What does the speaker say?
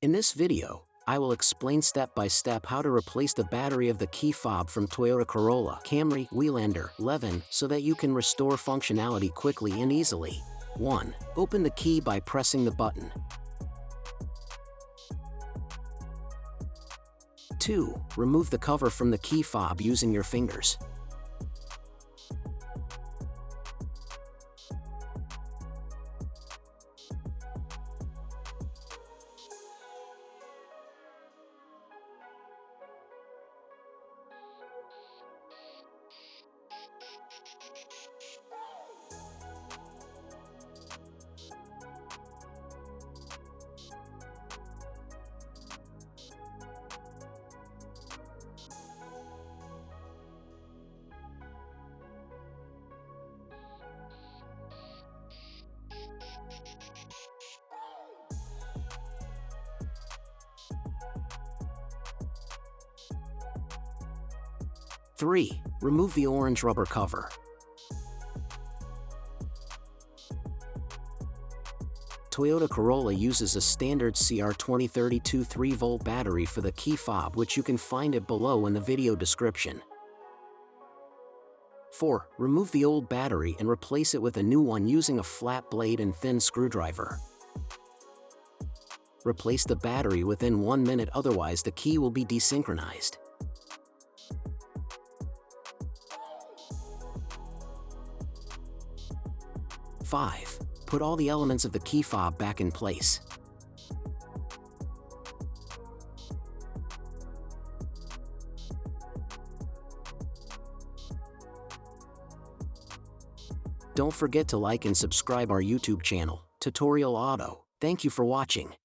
In this video, I will explain step by step how to replace the battery of the key fob from Toyota Corolla, Camry, Wilander, Levin, so that you can restore functionality quickly and easily. 1. Open the key by pressing the button. 2. Remove the cover from the key fob using your fingers. 3. Remove the orange rubber cover. Toyota Corolla uses a standard CR2032 3-volt battery for the key fob, which you can find it below in the video description. 4. Remove the old battery and replace it with a new one using a flat blade and thin screwdriver. Replace the battery within 1 minute, otherwise the key will be desynchronized. 5. Put all the elements of the key fob back in place. Don't forget to like and subscribe our YouTube channel, Tutorial Auto. Thank you for watching.